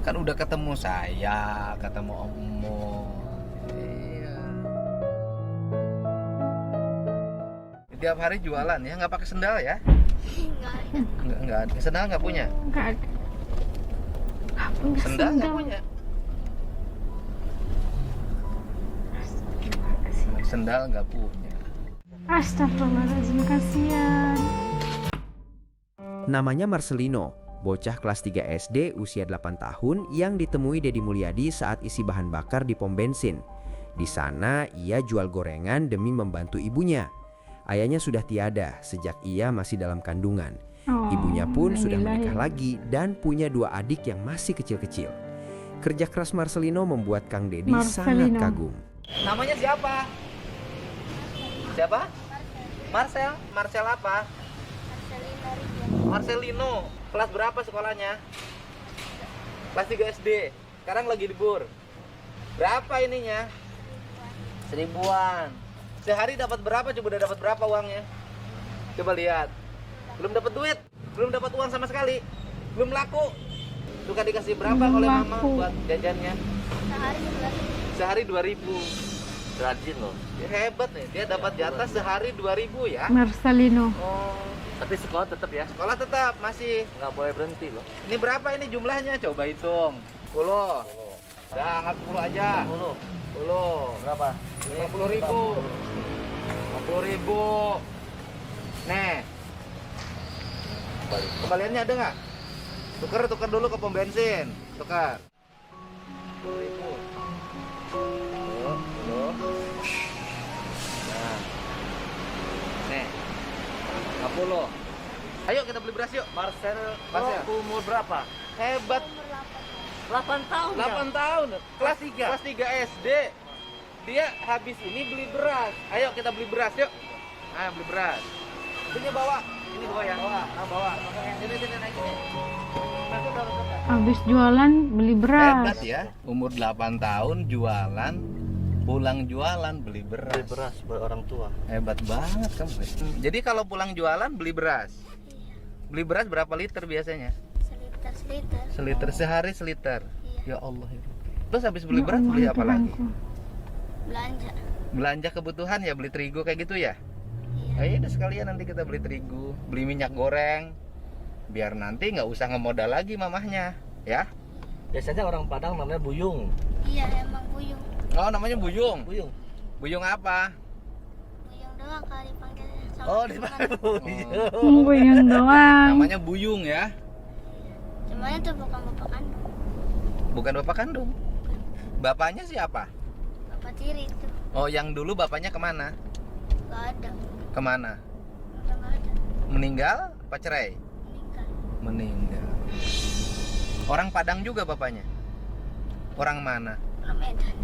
Kan udah ketemu saya, ketemu Omo. Iya. Tiap hari jualan ya, nggak pakai sendal ya? Enggak ada. Nggak ada. Sendal nggak punya? Enggak ada. Nggak punya Sendal nggak punya? Sendal nggak punya. Astagfirullahaladzim, kasihan. Namanya Marcelino, bocah kelas 3 SD usia 8 tahun yang ditemui Deddy Mulyadi saat isi bahan bakar di pom bensin. Di sana ia jual gorengan demi membantu ibunya. Ayahnya sudah tiada sejak ia masih dalam kandungan. Ibunya pun sudah menikah lagi dan punya 2 adik yang masih kecil-kecil. Kerja keras Marcelino membuat Kang Deddy sangat kagum. Namanya siapa? Siapa? Marcel. Marcel apa? Marcelino. Kelas berapa sekolahnya? Kelas 3 SD. Sekarang lagi libur. Berapa ininya? 1000-an. Sehari dapat berapa? Coba udah dapat berapa uangnya? Coba lihat. Belum dapat duit, belum dapat uang sama sekali. Belum laku. Suka dikasih berapa Belum oleh mama laku. buat jajannya? Sehari 2000. Rajin loh. Ya, hebat nih, dia dapat jatah sehari 2000 ya. Marcelino. Oh, Tapi sekolah tetap ya, sekolah tetap masih. nggak boleh berhenti loh. Ini berapa ini jumlahnya? Coba hitung. 10. Udah, anggap 10 aja. 10. 10. Berapa? 50.000. 50.000. Nih. Kembaliannya ada nggak? Tukar dulu ke pom bensin. Tukar. 10.000. Tuh. Nah. Nih. 50. Ayo kita beli beras yuk. Marcel, Marcel. umur berapa? Hebat. 8 tahun 8 tahun. Kelas 3. Kelas 3 SD. Dia habis ini beli beras. Ayo kita beli beras yuk. Ayo beli beras. Sini bawa. Ini bawa ya. Bawa. Sini naik sini. Habis jualan beli beras. Hebat ya. Umur 8 tahun jualan, pulang jualan beli beras. Beli beras buat orang tua. Hebat banget kamu. Jadi kalau pulang jualan beli beras. Beli beras berapa liter biasanya? Seliter sehari seliter. Ya Allah. Ya. Terus habis beli beras beli apa lagi? Belanja kebutuhan ya, beli terigu kayak gitu ya. Ayo udah sekalian nanti kita beli terigu, beli minyak goreng. Biar nanti nggak usah ngemodal lagi mamahnya, ya. Biasanya orang Padang namanya buyung. Iya, emang buyung. Oh, namanya Buyung. Buyung. Buyung apa? Buyung doang kali panggilnya. Oh, dipanggil buyung. Buyung doang. Namanya Buyung ya. Cuman itu bukan bapak kandung. Bukan bapak kandung. Bapaknya siapa? Bapak tiri itu. Oh, yang dulu bapaknya kemana? Gak ada. Kemana? Udah gak ada. Meninggal? Apa cerai? Meninggal. Meninggal. Orang Padang juga bapaknya? Orang mana? Orang Medan.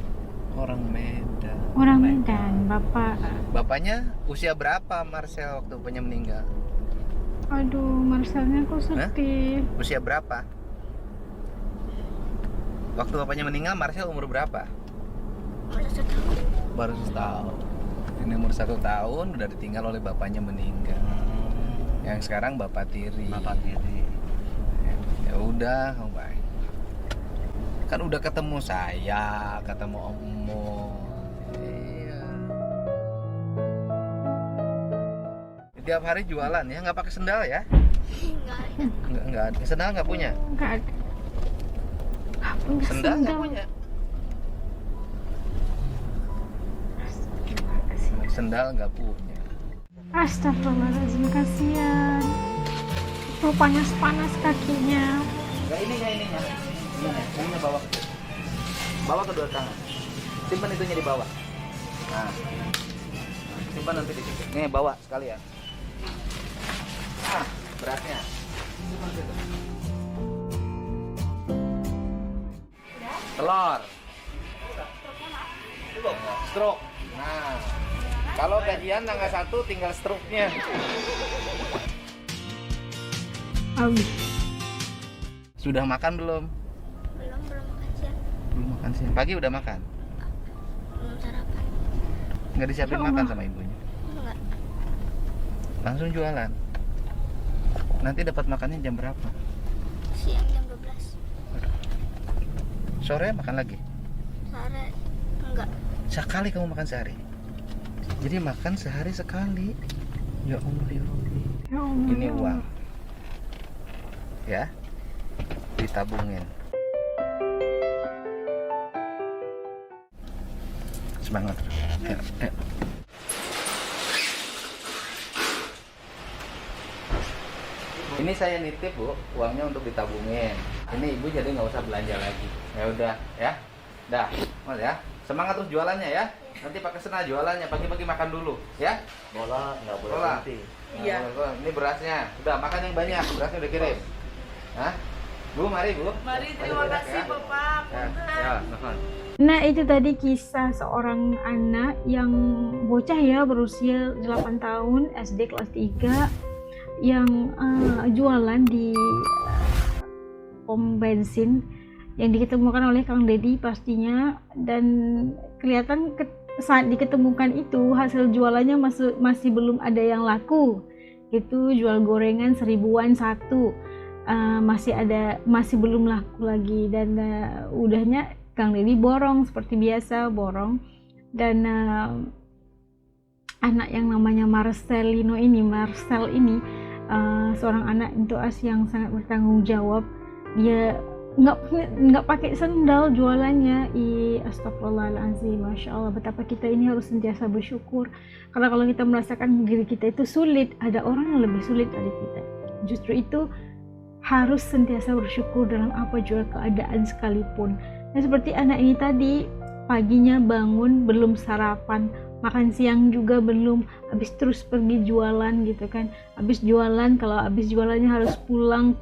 Orang Medan. Orang Medan, bapak. Bapaknya usia berapa Marcel waktu bapaknya meninggal? Aduh, Marcelnya kok sedih. Usia berapa? Waktu bapaknya meninggal Marcel umur berapa? Udah setahun. Baru setahun. Ini umur 1 tahun udah ditinggal oleh bapaknya meninggal. Yang sekarang bapak tiri. Bapak tiri. Ya udah, oh baik. Kan udah ketemu saya, ketemu Omo. Iya. Tiap hari jualan ya, nggak pakai sendal ya? Enggak ada. Nggak ada. Sendal nggak punya? Enggak ada. Nggak punya Sendal nggak punya? Sendal nggak punya. Astagfirullahaladzim, kasihan. Rupanya panas kakinya. Nggak ininya. Ininya bawa. Bawa kedua tangan. Simpan itunya di bawah. Nah. Simpan nanti di situ. Nih bawa sekalian. Ah, beratnya. Simpan situ. Telur. Stroke. Nah. Kalau gajian tanggal 1 tinggal stroke-nya. Habis. Sudah makan belum? Belum makan siang. Belum makan siang. Pagi udah makan? Belum sarapan. Nggak disiapin Ya makan Allah. sama ibunya? Enggak. Langsung jualan. Nanti dapat makannya jam berapa? Siang jam 12. Sore makan lagi? Sore enggak. Sekali kamu makan sehari? Jadi makan sehari sekali. Ya Allah ya Rabbi. Ya Allah. Ini uang. Ya. Ditabungin. Semangat. Ayo, ayo. Ini saya nitip Bu, uangnya untuk ditabungin. Ini Ibu jadi nggak usah belanja lagi. Ya udah, ya. Dah, Mas ya. Semangat terus jualannya ya. Nanti pakai sena jualannya, pagi-pagi makan dulu, ya. Bola nggak boleh Bola. berhenti. Iya. Ini berasnya. Udah makan yang banyak, berasnya udah kirim. Hah? Bu, mari Bu. Mari, terima kasih Bapak. Ya, mohon. Nah, itu tadi kisah seorang anak yang bocah ya, berusia 8 tahun, SD kelas 3, yang jualan di pom bensin yang diketemukan oleh Kang Deddy pastinya. Dan kelihatan saat diketemukan itu hasil jualannya masih belum ada yang laku gitu. Jual gorengan 1000-an satu, masih belum laku lagi. Dan udahnya Kang Deddy borong seperti biasa, borong. Dan anak yang namanya Marcel ini seorang anak intuas yang sangat bertanggung jawab. Dia nggak pakai sendal jualannya. Astagfirullahaladzim, Masya Allah, betapa kita ini harus sentiasa bersyukur. Karena kalau kita merasakan diri kita itu sulit, ada orang yang lebih sulit dari kita. Justru itu harus sentiasa bersyukur dalam apa juga keadaan sekalipun. Nah, seperti anak ini tadi, paginya bangun belum sarapan, makan siang juga belum, habis terus pergi jualan gitu kan. Habis jualan, kalau habis jualannya harus pulang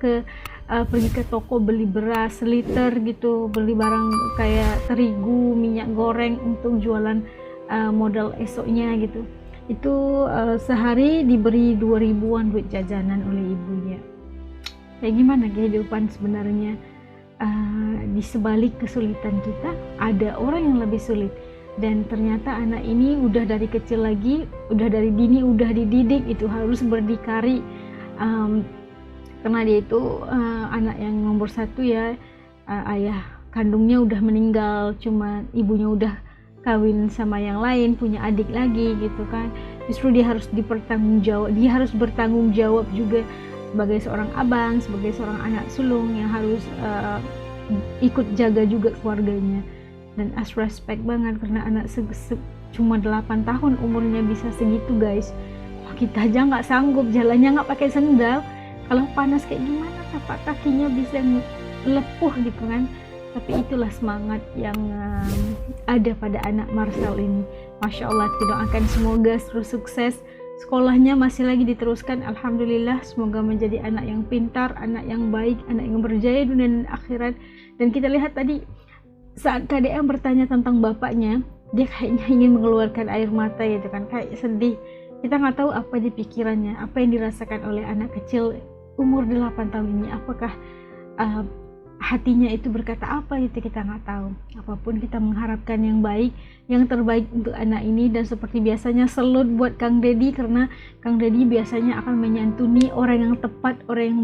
pergi ke toko beli beras seliter gitu, beli barang kayak terigu, minyak goreng untuk jualan modal esoknya gitu. Itu sehari diberi 2000-an duit jajanan oleh ibunya. Kayak gimana kehidupan sebenarnya? Di sebalik kesulitan kita ada orang yang lebih sulit. Dan ternyata anak ini udah dari kecil lagi, udah dari dini udah dididik itu harus berdikari, karena dia itu anak yang nomor 1 ya. Ayah kandungnya udah meninggal, cuma ibunya udah kawin sama yang lain, punya adik lagi gitu kan. Justru dia harus bertanggung jawab juga sebagai seorang abang, sebagai seorang anak sulung yang harus ikut jaga juga keluarganya. Dan as respect banget karena anak cuma 8 tahun umurnya bisa segitu guys. Kita aja nggak sanggup, jalannya nggak pakai sendal, kalau panas kayak gimana tapak kakinya bisa lepuh gitu kan. Tapi itulah semangat yang ada pada anak Marcel ini. Masya Allah, kita doakan semoga terus sukses. Sekolahnya masih lagi diteruskan, alhamdulillah. Semoga menjadi anak yang pintar, anak yang baik, anak yang berjaya dunia dan akhirat. Dan kita lihat tadi saat KDM bertanya tentang bapaknya, dia kayaknya ingin mengeluarkan air mata gitu kan, kayak sedih. Kita nggak tahu apa di pikirannya, apa yang dirasakan oleh anak kecil umur 8 tahun ini. Apakah hatinya itu berkata apa gitu, kita nggak tahu. Apapun kita mengharapkan yang baik, yang terbaik untuk anak ini. Dan seperti biasanya salut buat Kang Deddy, karena Kang Deddy biasanya akan menyantuni orang yang tepat, orang yang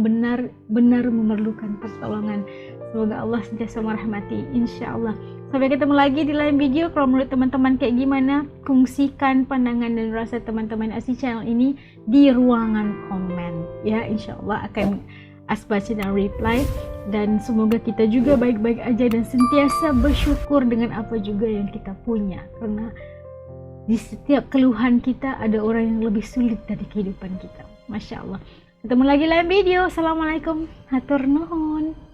benar memerlukan pertolongan. Semoga Allah sentiasa merahmati, insya Allah. Sampai ketemu lagi di lain video. Kalau menurut teman-teman kayak gimana, kongsikan pandangan dan rasa teman-teman Asih channel ini di ruangan komen ya. Insya Allah akan baca dan reply. Dan semoga kita juga baik-baik aja dan sentiasa bersyukur dengan apa juga yang kita punya, karena di setiap keluhan kita ada orang yang lebih sulit dari kehidupan kita. Masya Allah. Ketemu lagi lain video. Assalamualaikum, hatur nuhun.